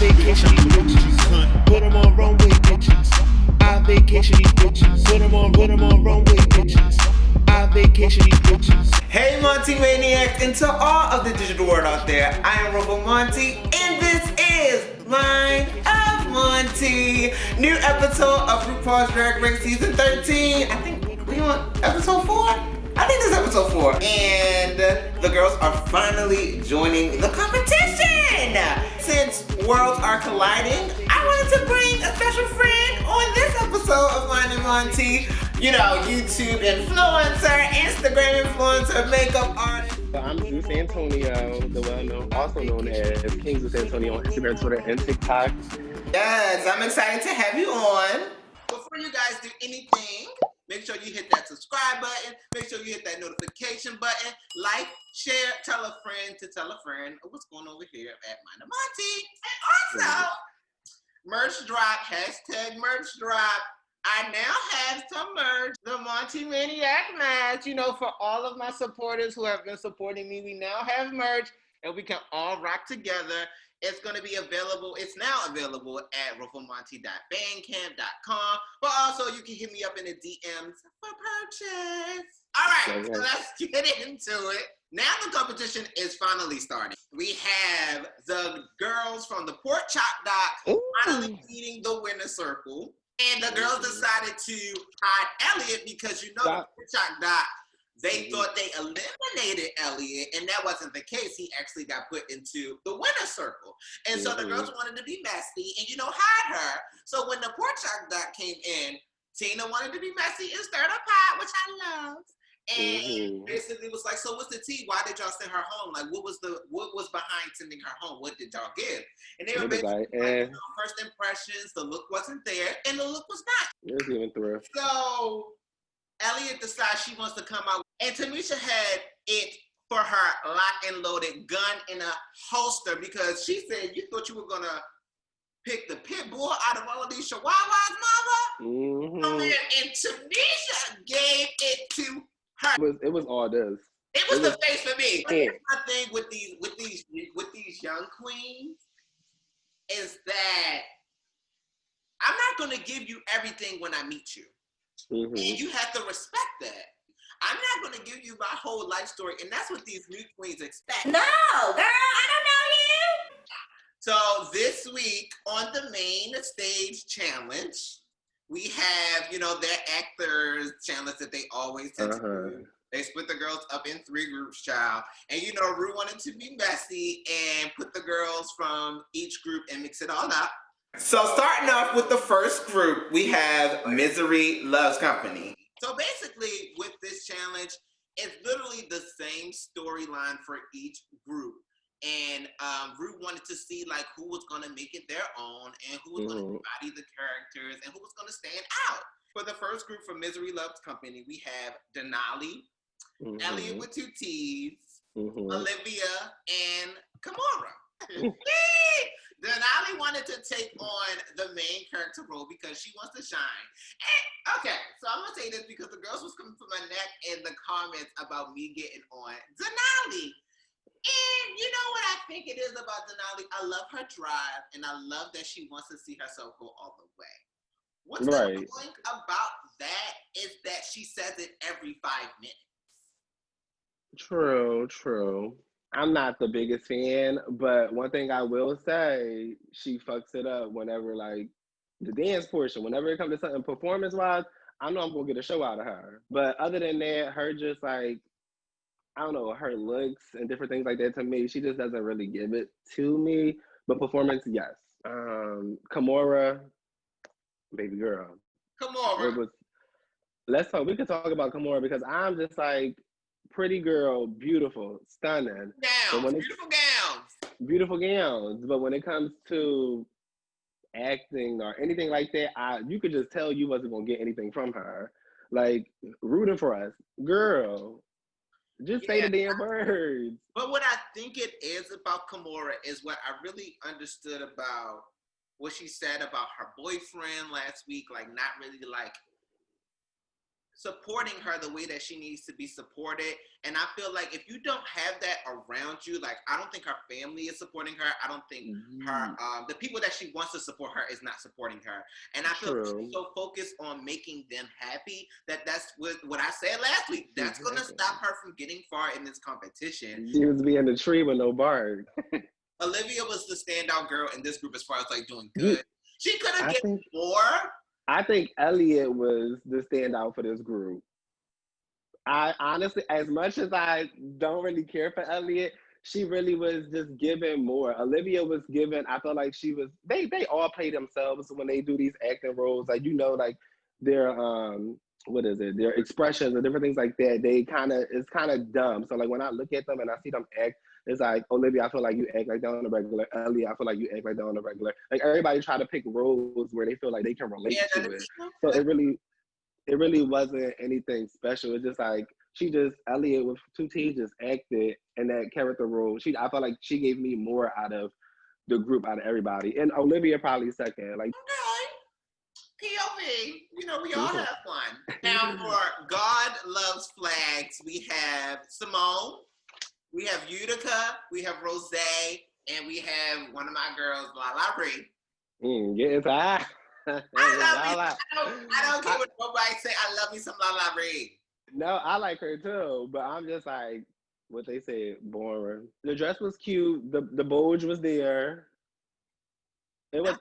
vacation these bitches. Put them on runway bitches. I vacation these bitches. Put them on runway bitches. I vacation these bitches. Hey Monty Maniacs, and to all of the digital world out there, I am RoVo Monty, and this is Mind of Monty. New episode of Rupaul's Drag Race Season 13. I think we on episode 4? I think this is episode 4. And the girls are finally joining the competition. Since worlds are colliding, I wanted to bring a special friend on this episode of Mind of Monty. You know, YouTube influencer, Instagram influencer, makeup artist. I'm Zeus Antonio, the well-known, also known as King Zeus Antonio on Instagram, Twitter, and TikTok. Yes, I'm excited to have you on. Before you guys do anything, make sure you hit that subscribe button. Make sure you hit that notification button. Like, share, tell a friend to tell a friend what's going on over here at Mind of Monty. And also, merch drop, hashtag merch drop. I now have some merch, the Monty Maniac mask. You know, for all of my supporters who have been supporting me, we now have merch and we can all rock together. It's going to be available. It's now available at rupaulmark.bandcamp.com. But also, you can hit me up in the DMs for purchase. All right, so let's get into it. Now the competition is finally starting. We have the girls from the Pork Chop Doc finally meeting the winner's circle. And the girls decided to hide Elliot because, you know, the Pork Chop Doc, they thought they eliminated Elliot, and that wasn't the case. He actually got put into the winner's circle. And so the girls wanted to be messy and, you know, hide her. So when the Pork Chop Doc came in, Tina wanted to be messy and stir the pot, which I love. And basically was like, so what's the tea? Why did y'all send her home? Like, what was behind sending her home? What did y'all give? And they were basically like, you know, first impressions, the look wasn't there, and the look was not. It was even through. So Elliot decides she wants to come out, and Tamisha had it for her lock and loaded gun in a holster because she said, you thought you were gonna pick the pit bull out of all of these chihuahuas, mama? And Tamisha gave it to her. It was all this. It was the face for me. But here's my thing with these young queens is that I'm not gonna give you everything when I meet you. And you have to respect that. I'm not gonna give you my whole life story, and that's what these new queens expect. No, girl, I don't know you. So this week on the main stage challenge, we have, you know, their actors challenge that they always tend to do. They split the girls up in 3 groups, child. And, you know, Ru wanted to be messy and put the girls from each group and mix it all up. So starting off with the first group, we have Misery Loves Company. So basically with this challenge, it's literally the same storyline for each group. And Ru wanted to see like who was gonna make it their own and who was gonna embody the characters and who was gonna stand out. For the first group for Misery Loves Company, we have Denali, Elliot with 2 T's, Olivia, and Kimora. Denali wanted to take on the main character role because she wants to shine. And, okay, so I'm gonna say this because the girls was coming for my neck in the comments about me getting on Denali. And you know what I think it is about Denali? I love her drive, and I love that she wants to see herself go all the way. What's annoying about that is that she says it every 5 minutes. True. I'm not the biggest fan, but one thing I will say, she fucks it up whenever, like, the dance portion, whenever it comes to something performance-wise, I know I'm going to get a show out of her. But other than that, her just, like, I don't know, her looks and different things like that, to me, she just doesn't really give it to me. But performance, yes. Kimora, baby girl. Kimora. Let's talk. We can talk about Kimora because I'm just like, pretty girl, beautiful, stunning. Beautiful gowns. But when it comes to acting or anything like that, you could just tell you wasn't gonna get anything from her. Like, rooting for us, girl. Just say the damn words. But what I think it is about Kimora is what I really understood about what she said about her boyfriend last week, like not really like supporting her the way that she needs to be supported. And I feel like if you don't have that around you, like I don't think her family is supporting her. I don't think her the people that she wants to support her is not supporting her. And I feel she's so focused on making them happy that's what I said last week. That's gonna stop her from getting far in this competition. She was being a tree with no bark. Olivia was the standout girl in this group as far as like doing good. She could have given more. I think Elliot was the standout for this group. I honestly, as much as I don't really care for Elliot, she really was just giving more. Olivia was giving, I felt like she was, they all play themselves when they do these acting roles. Like, you know, like their, their expressions and different things like that, it's kind of dumb. So like when I look at them and I see them act, it's like, Olivia, I feel like you act like that on the regular. Elliot, I feel like you act like that on the regular. Like everybody try to pick roles where they feel like they can relate to it. So it really wasn't anything special. It's just like Elliot with 2 T's just acted in that character role. I felt like she gave me more out of the group, out of everybody. And Olivia probably second. Like POV, you know, we all have fun. Now for God Loves Flags, we have Simone. We have Utica, we have Rose, and we have one of my girls, Lala Ree. Yes, I don't care what nobody say. I love me some Lala Ree. No, I like her too, but I'm just like what they said, boring. The dress was cute. The bulge was there. It was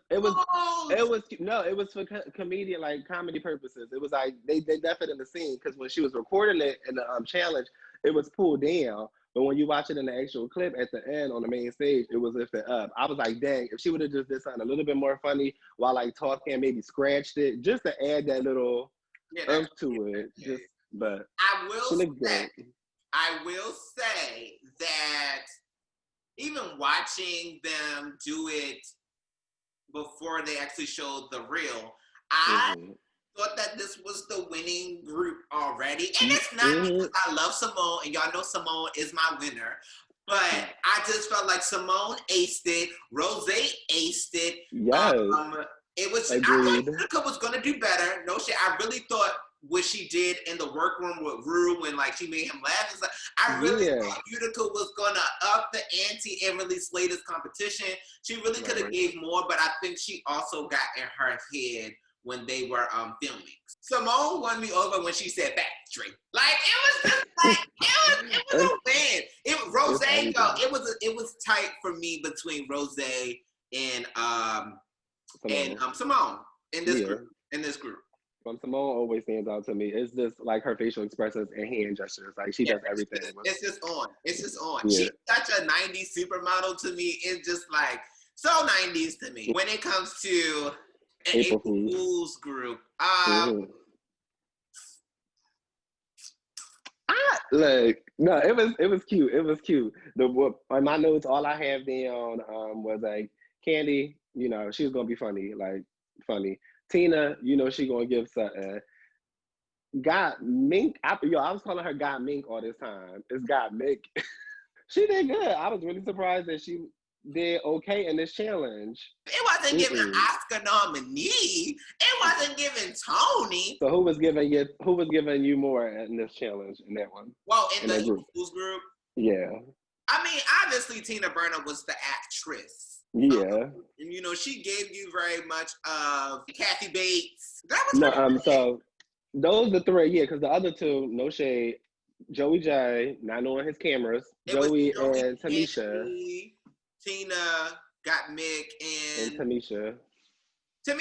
for comedian, like comedy purposes. It was like they definitely in the scene because when she was recording it in the challenge, it was pulled down. But when you watch it in the actual clip at the end on the main stage, it was lifted up. I was like, dang, if she would have just did something a little bit more funny while like talking, maybe scratched it, just to add that little oomph to it. But I will say that even watching them do it before they actually showed the reel, I thought that this was the winning group already. And it's not because I love Simone, and y'all know Simone is my winner. But I just felt like Simone aced it. Rose aced it. Yes. It was. I thought Utica was gonna do better. No shit. I really thought what she did in the workroom with Rue when like she made him laugh. And stuff, I really thought Utica was gonna up the ante and really slay this competition. She really could have gave more, but I think she also got in her head when they were filming. Simone won me over when she said factory. Like it was just like it was a win. It was Rose though. It was tight for me between Rose and Simone in this group. Simone always stands out to me. It's just like her facial expressions and hand gestures. Like she does everything. It's just on. Yeah. She's such a 90s supermodel to me. It's just like so 90s to me. When it comes to an April Fool's group. It was cute. It was cute. On my notes, all I have down was like Candy, you know, she was gonna be funny. Tina, you know, she gonna give something. Got Mink. I was calling her Got Mink all this time. It's Got Mink. She did good. I was really surprised that she did okay in this challenge. It wasn't giving Oscar nominee. It wasn't giving Tony. So who was giving you more in this challenge in that one? Well, in the group. Yeah. I mean, obviously Tina Burner was the actress. Yeah. And you know, she gave you very much of Kathy Bates. That was so those the 3, because the other 2, no shade. Joey J, not knowing his cameras. Joey and Tamisha. Tina, Got Mick, and Tamisha. And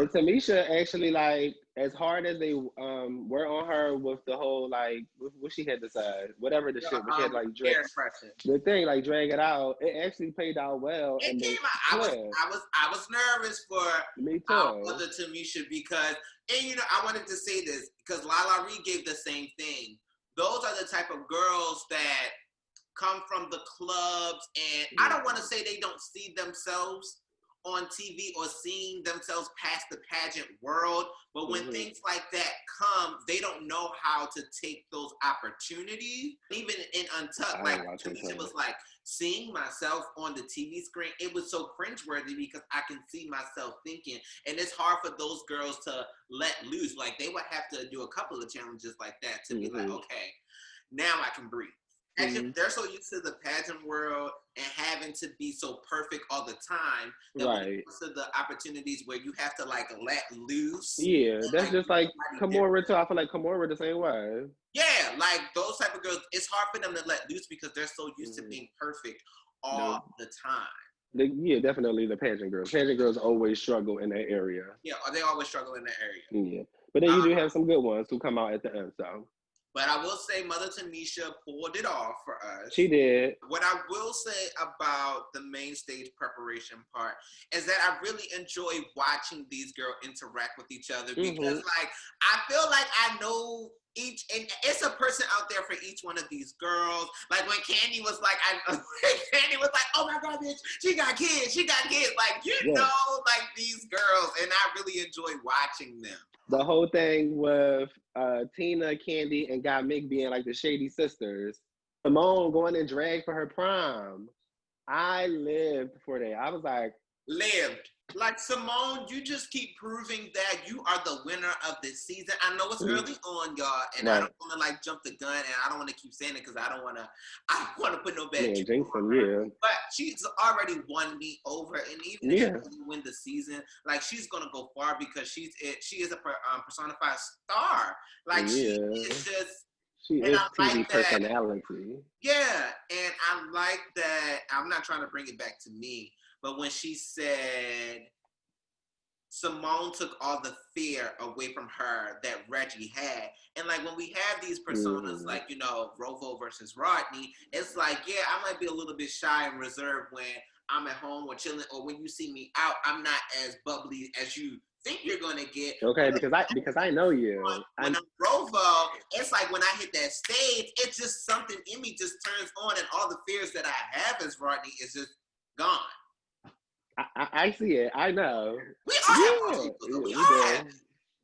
Tamisha actually, like, as hard as they were on her with the whole, like, what she had to say, whatever the shit, but she had, like, drag it out, it actually played out well. It came out. I was nervous for our other Tamisha because, and, you know, I wanted to say this because Lala Ree gave the same thing. Those are the type of girls that come from the clubs, and I don't want to say they don't see themselves on TV or seeing themselves past the pageant world, but when things like that come, they don't know how to take those opportunities. Even in Untucked, like Tamisha was like, seeing myself on the TV screen, it was so cringeworthy because I can see myself thinking, and it's hard for those girls to let loose. Like they would have to do a couple of challenges like that to be like, okay, now I can breathe. Actually, they're so used to the pageant world and having to be so perfect all the time that when it comes to the opportunities where you have to like let loose. Yeah, that's like, just like Kimora too. I feel like Kimora the same way. Yeah, like those type of girls, it's hard for them to let loose because they're so used to being perfect all the time. Yeah, definitely the pageant girls. Pageant girls always struggle in that area. Yeah, they always struggle in that area. Yeah, but then you do have some good ones who come out at the end, so. But I will say Mother Tanisha pulled it off for us. She did. What I will say about the main stage preparation part is that I really enjoy watching these girls interact with each other because like I feel like I know each, and it's a person out there for each one of these girls. Like when Candy was like, Candy was like, oh my God, bitch, she got kids. Like, you know, like these girls, and I really enjoy watching them. The whole thing with Tina, Candy, and Guy Mick being like the shady sisters. Simone going in drag for her prom. I lived for that. I was like, lived. Like Simone, you just keep proving that you are the winner of this season. I know it's early on, y'all, and I don't want to like jump the gun, and I don't want to keep saying it because I don't want to put no bad juice on her. But she's already won me over, and even if she doesn't win the season, like she's gonna go far because she is a personified star. Like she is just. She is TV personality. Yeah, and I like that. I'm not trying to bring it back to me, but when she said Simone took all the fear away from her that Reggie had, and like when we have these personas, like, you know, RoVo versus Rodney, it's like, yeah, I might be a little bit shy and reserved when I'm at home or chilling, or when you see me out, I'm not as bubbly as you think you're gonna get. Okay, because I know you. When I'm RoVo, it's like when I hit that stage, it's just something in me just turns on, and all the fears that I have as Rodney is just gone. I see it. I know. We all have we all have.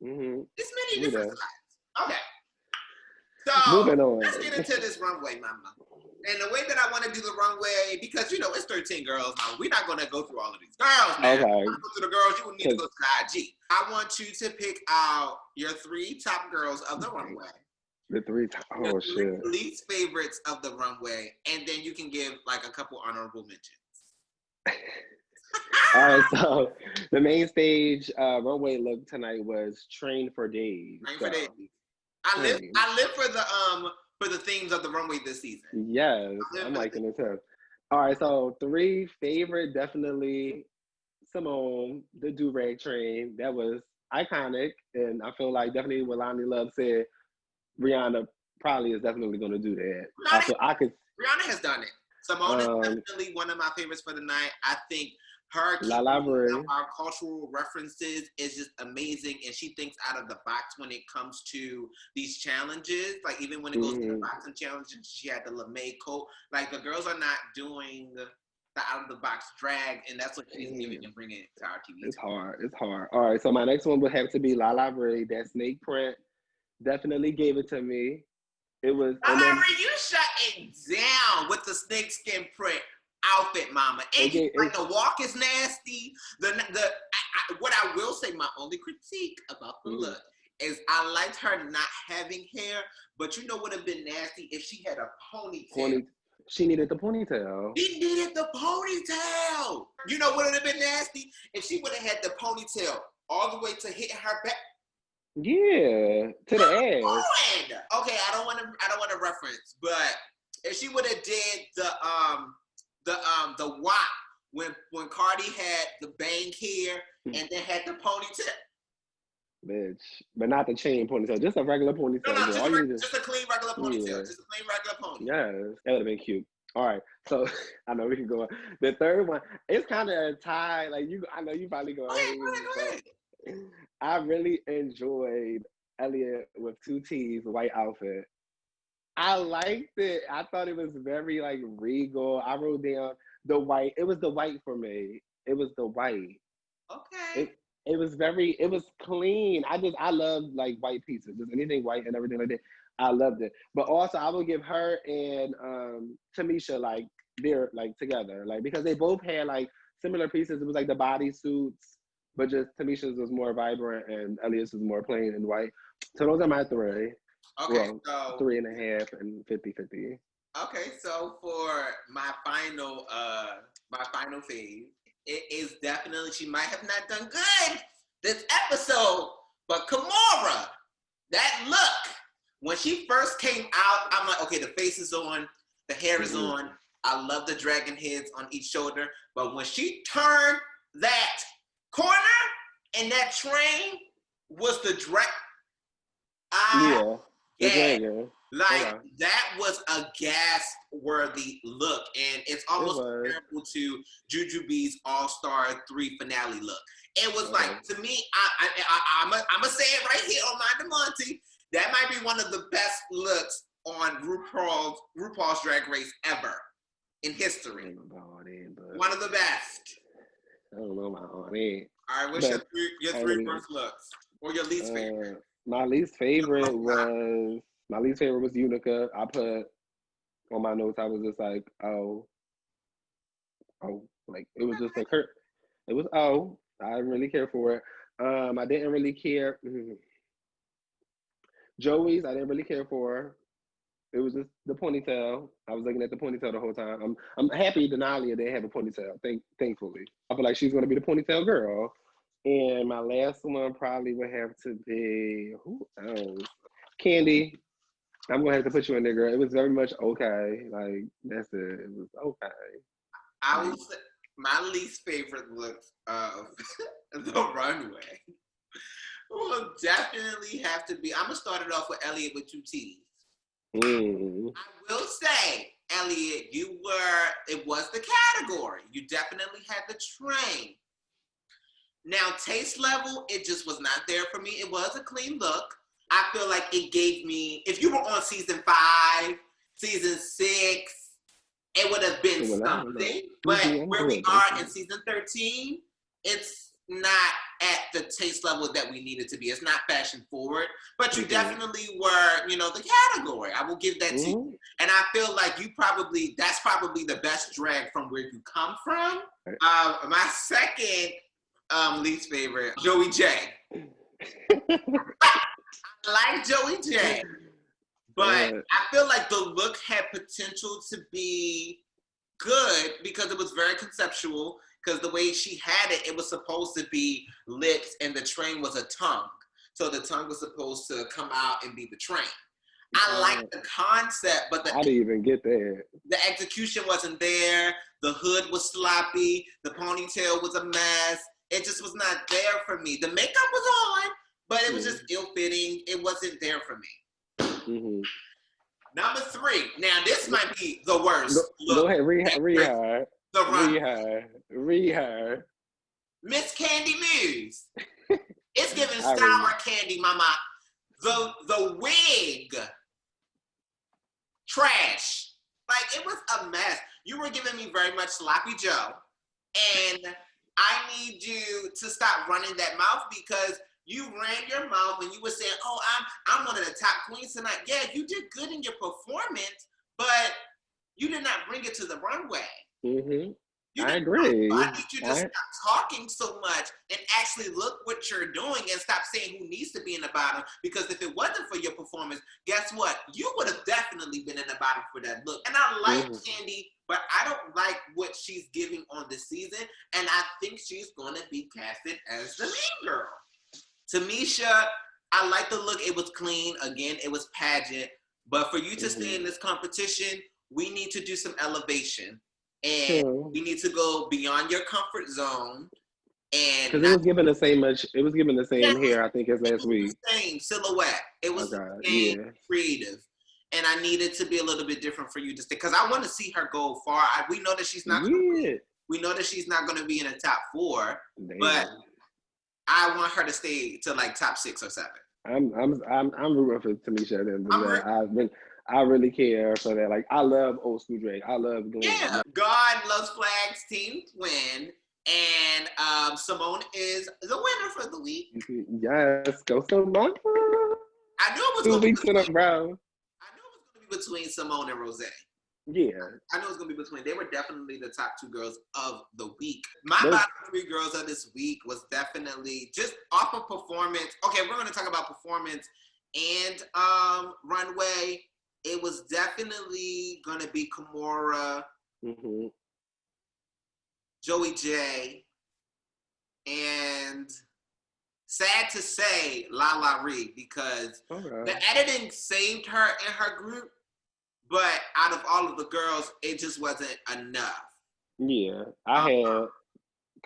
It's many different sides. Okay. So moving on. Let's get into this runway, mama. And the way that I want to do the runway, because, you know, it's 13 girls now. We're not going to go through all of these girls now. Okay. Go through the girls, you would need to go to the IG. I want you to pick out your 3 top girls of the runway. The 3 top, your 3 least favorites of the runway. And then you can give, like, a couple honorable mentions. All right, so the main stage runway look tonight was Train for Days. Train for Days. I live for the themes of the runway this season. Yes, I'm liking it too. All right, so 3 favorite, definitely Simone, the do-rag train. That was iconic, and I feel like definitely what Lonnie Love said, Rihanna probably is definitely going to do that. Rihanna has done it. Simone is definitely one of my favorites for the night. I think her our cultural references is just amazing, and she thinks out of the box when it comes to these challenges. Like even when it goes to the boxing challenges, she had the LeMay coat. Like the girls are not doing the out of the box drag, and that's what she's giving and bringing to our TV. It's hard. All right, so my next one would have to be Lala Ray. That snake print definitely gave it to me. It was. Lala Ray, you shut it down with the snakeskin print outfit, mama. And like the walk is nasty. What I will say, my only critique about the look is I liked her not having hair, but you know what would have been nasty if she had a ponytail. She needed the ponytail. She needed the ponytail. You know what would have been nasty if she would have had the ponytail all the way to hitting her back. Yeah, to the ass. Okay, I don't want to reference, but if she would have did the WAP when Cardi had the bang hair and then had the ponytail. Bitch, but not the chain ponytail, just a regular ponytail. No, just a clean regular ponytail. Yeah. Just a clean regular ponytail. Yes, that would have been cute. All right, so I know we can go on. The third one, it's kind of a tie. Like I know you probably go ahead. I really enjoyed Elliot with 2 T's white outfit. I liked it. I thought it was very like regal. I wrote down the white. It was the white for me. It was the white. Okay. It was clean. I love like white pieces. Just anything white and everything like that. I loved it. But also I would give her and Tamisha like they're like together, like because they both had like similar pieces. It was like the bodysuits, but just Tamisha's was more vibrant and Elliot's was more plain and white. So those are my three. Okay, Well, so 3.5 and 50-50. okay, so for my final fave, it is definitely, she might have not done good this episode, but Kimora, that look, when she first came out, I'm like, okay, the face is on, the hair is on. I love the dragon heads on each shoulder, but when she turned that corner and that train was the Dragon. Like, that was a gasp-worthy look, and it's almost comparable to Jujubee's All-Star 3 finale look. It was like, to me, I'm going to say it right here on Monty Monty, that might be one of the best looks on RuPaul's Drag Race ever in history. One of the best. I don't know about it. All right, what's your three first looks? Or your least favorite? My least favorite was Unica. I put on my notes, I was just like, oh, like it was just like her. It was I didn't really care for it. I didn't really care. Joey's, I didn't really care for. It was just the ponytail. I was looking at the ponytail the whole time. I'm happy Denali didn't have a ponytail. Thankfully, I feel like she's gonna be the ponytail girl. And my last one probably would have to be who else? Candy. I'm gonna have to put you in there, girl. It was very much okay. Like that's it. It was okay. I would say my least favorite look of the runway will definitely have to be. I'm gonna start it off with Elliot with 2 T's. I will say, Elliot, it was the category. You definitely had the train. Now, taste level, it just was not there for me. It was a clean look. I feel like it gave me, if you were on season 5, season 6, it would have been something. But where we are in season 13, it's not at the taste level that we need it to be. It's not fashion forward, but you definitely were, the category. I will give that to you. And I feel like that's probably the best drag from where you come from. My second least favorite, Joey J. I like Joey J, but I feel like the look had potential to be good because it was very conceptual. Because the way she had it, it was supposed to be lips and the train was a tongue. So the tongue was supposed to come out and be the train. I like the concept, but I didn't even get that. The execution wasn't there. The hood was sloppy. The ponytail was a mess. It just was not there for me. The makeup was on, but it was just ill-fitting. It wasn't there for me. Number 3. Now, this might be the worst. Go ahead, rehire. Rehire. Miss Candy Muse. It's giving sour candy, mama. The wig. Trash. Like, it was a mess. You were giving me very much Sloppy Joe. And I need you to stop running that mouth because you ran your mouth and you were saying, oh, I'm one of the top queens tonight. Yeah, you did good in your performance, but you did not bring it to the runway. I agree. I need you to stop talking so much and actually look what you're doing and stop saying who needs to be in the bottom. Because if it wasn't for your performance, guess what? You would have definitely been in the bottom for that look. And I like Candy, but I don't like what she's giving on this season. And I think she's going to be casted as the mean girl. Tamisha, I like the look. It was clean. Again, it was pageant. But for you to stay in this competition, we need to do some elevation. And we need to go beyond your comfort zone. And because it was given the same hair, I think, as last week. Same silhouette. It was creative. And I needed to be a little bit different for you to stay. Because I want to see her go far. We know that she's not we know that she's not gonna be in the top 4. But I want her to stay to like top 6 or 7. I'm rooting for Tamisha at the end of the day. I really care for that. Like, I love old school drag. I love going. Yeah. God Loves Flags Team Twin. And Simone is the winner for the week. Yes. Go Simone. I knew it was 2 weeks in a row. I knew it was going to be between Simone and Rosé. Yeah. I know it's gonna be between. They were definitely the top 2 girls of the week. My Those- bottom 3 girls of this week was definitely just off of performance. Okay, we're gonna talk about performance and runway. It was definitely gonna be Kimora, Joey J, and sad to say, LaLa Ri, because the editing saved her and her group, but out of all of the girls, it just wasn't enough. Yeah, I had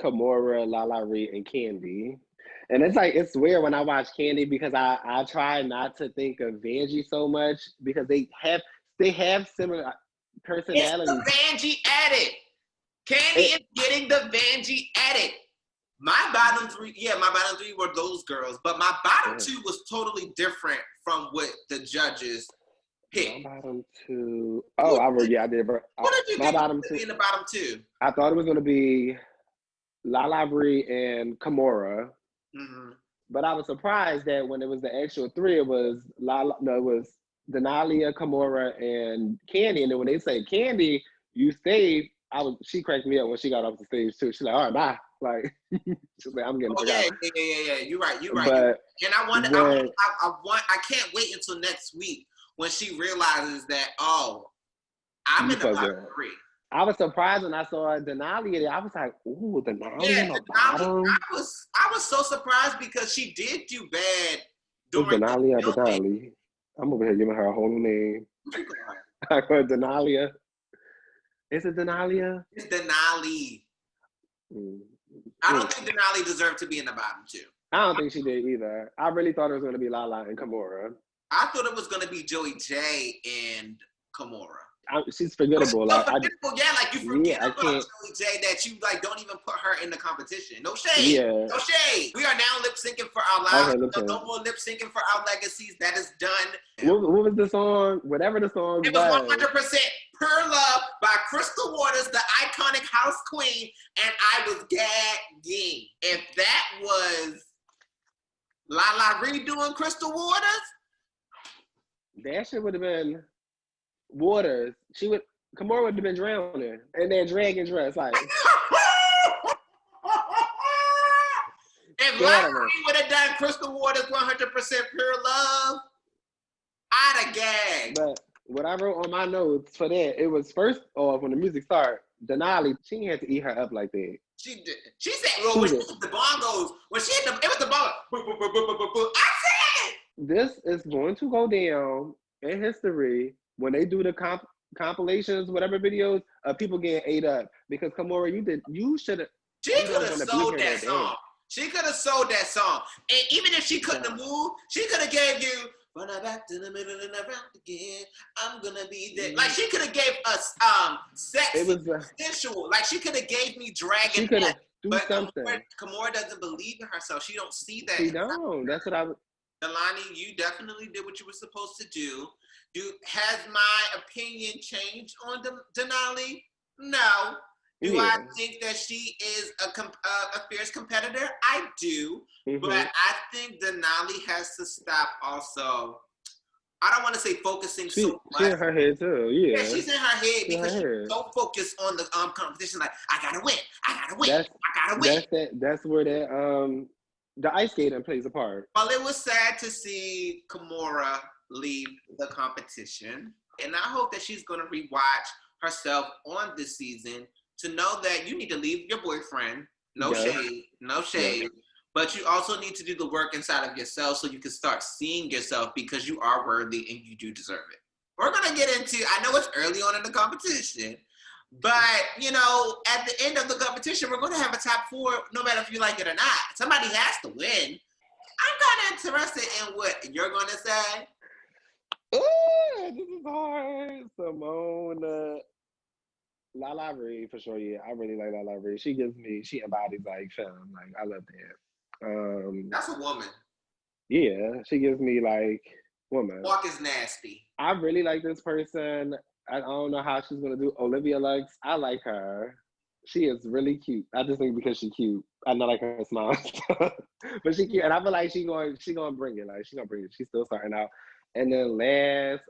Kimora, LaLa Ri, and Candy. And it's like, it's weird when I watch Candy because I try not to think of Vanjie so much because they have similar personalities. It's the Vanjie edit. Candy is getting the Vanjie edit. My bottom 3 were those girls, but my bottom 2 was totally different from what the judges picked. My bottom 2. Oh, I did. What did you my think bottom in the bottom 2? I thought it was going to be LaLa Ri and Kimora. But I was surprised that when it was the actual 3, it was it was Denalia, Kimora, and Candy. And then when they say Candy, you stayed. She cracked me up when she got off the stage too. She's like, all right, bye. Like, she's like, I'm getting yeah. You're right. But and I can't wait until next week when she realizes that, I'm in the bottom 3. I was surprised when I saw Denali. I was like, ooh, Denali in the bottom. I was so surprised because she did do bad during Denali or Denali? I'm over here giving her a whole new name. I call Denalia. Is it Denalia? It's Denali. I don't think Denali deserved to be in the bottom 2. I don't think she did either. I really thought it was going to be LaLa and Kimora. I thought it was going to be Joey J and Kimora. She's forgettable. Like you forget about Joey J that you like don't even put her in the competition. No shade. Yeah. No shade. We are now lip syncing for our lives. No more lip syncing for our legacies. That is done. What was the song? Whatever the song was. It was 100% Pure Love by Crystal Waters, the iconic house queen, and I was gagging. If that was LaLa Ri doing Crystal Waters, that shit would have been Waters. Kimora would have been drowning in that dragon dress. Like, if LaLa Ri would have done Crystal Waters 100% Pure Love, I'd have gagged. But what I wrote on my notes for that, it was first off when the music started, Denali, she had to eat her up like that. She did. She said, well, when she hit the bongos, when she hit it was the bongo. I said it! This is going to go down in history when they do the compilations, whatever videos of people getting ate up. Because Kimora, you should have. She could have sold that song. She could have sold that song. And even if she couldn't have moved, she could have gave you "Run back to the middle and around again. I'm gonna be there." Like she could have gave us sexy, sensual. Like she could have gave me dragon. She could have do something. Kimora doesn't believe in herself. She don't see that. She don't. That's what I would. Delani, you definitely did what you were supposed to do. Has my opinion changed on Denali? No. Do I think that she is a fierce competitor? I do. But I think Denali has to stop also. I don't want to say focusing so much. She's in her head too, yeah. Yeah, she's in her head because she's so focused on the competition. Like, I gotta win. I gotta win. That's where that the ice skating plays a part. Well, it was sad to see Kimora leave the competition. And I hope that she's going to rewatch herself on this season to know that you need to leave your boyfriend. No shade. Yeah. But you also need to do the work inside of yourself so you can start seeing yourself because you are worthy and you do deserve it. We're going to get into, I know it's early on in the competition, but, at the end of the competition, we're going to have a top 4, no matter if you like it or not. Somebody has to win. I'm kind of interested in what you're going to say. Ooh, this is hard. Simone, LaLa Ri, for sure, yeah. I really like LaLa Ri. She embodies, like, femme. Like, I love that. That's a woman. Yeah, she gives me, like, woman. Walk is nasty. I really like this person. I don't know how she's gonna do. Olivia Lux, I like her. She is really cute. I just think because she's cute. I know like her smile, but she cute, and I feel like she gonna bring it. Like she gonna bring it. She's still starting out. And then last,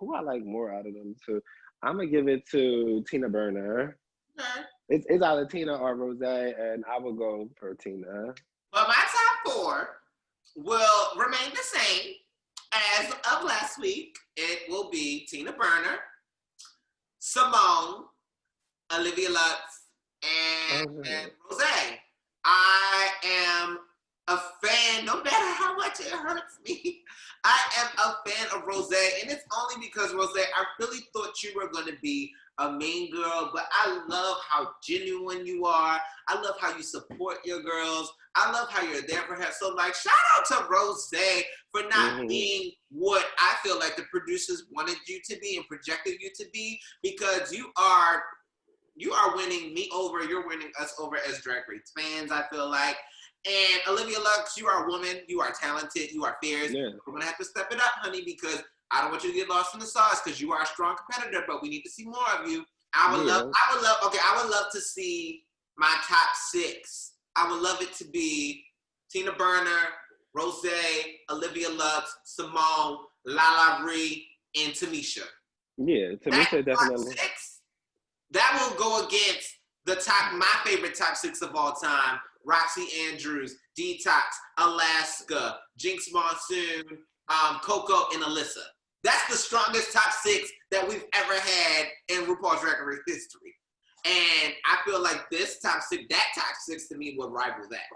who I like more out of them too. I'm gonna give it to Tina Burner. Okay. It's either Tina or Rose, and I will go for Tina. Well, my top 4 will remain the same as of last week. It will be Tina Burner, Simone, Olivia Lux, and Rose. I am a fan, no matter how much it hurts me. I am a fan of Rose, and it's only because, Rose, I really thought you were going to be a mean girl, but I love how genuine you are. I love how you support your girls. I love how you're there for her. So, like, shout out to Rose for not being what I feel like the producers wanted you to be and projected you to be, because you are winning me over. You're winning us over as Drag Race fans, I feel like. And Olivia Lux, you are a woman. You are talented. You are fierce. Yeah. We're going to have to step it up, honey, because I don't want you to get lost in the sauce, because you are a strong competitor, but we need to see more of you. I would love to see my top 6. I would love it to be Tina Burner, Rose, Olivia Lux, Simone, Lala Ree, and Tamisha. Yeah, Tamisha definitely. Top 6, that will go against my favorite top 6 of all time. Roxy Andrews, Detox, Alaska, Jinx Monsoon, Coco, and Alyssa. That's the strongest top 6 that we've ever had in RuPaul's Drag Race history. And I feel like that top 6 to me will rival that.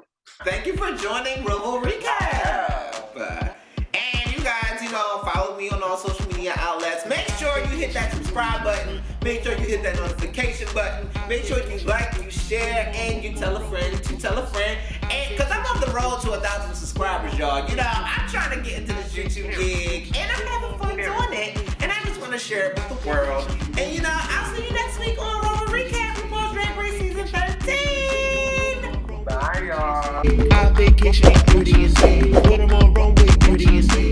Thank you for joining RoVo Recap. And you guys, follow me on all social media outlets. Make sure you hit that subscribe button. Make sure you hit that notification button. Make sure you like, you share, and you tell a friend to tell a friend. And because I'm on the road to 1,000 subscribers, y'all. I'm trying to get into this YouTube gig, and I'm having fun doing it. And I just want to share it with the world. And I'll see you next week on RoVo Recap, RuPaul's Drag Race Season 13. Bye, y'all. Our vacation, beauty and babe. Put them on runway, beauty and babe.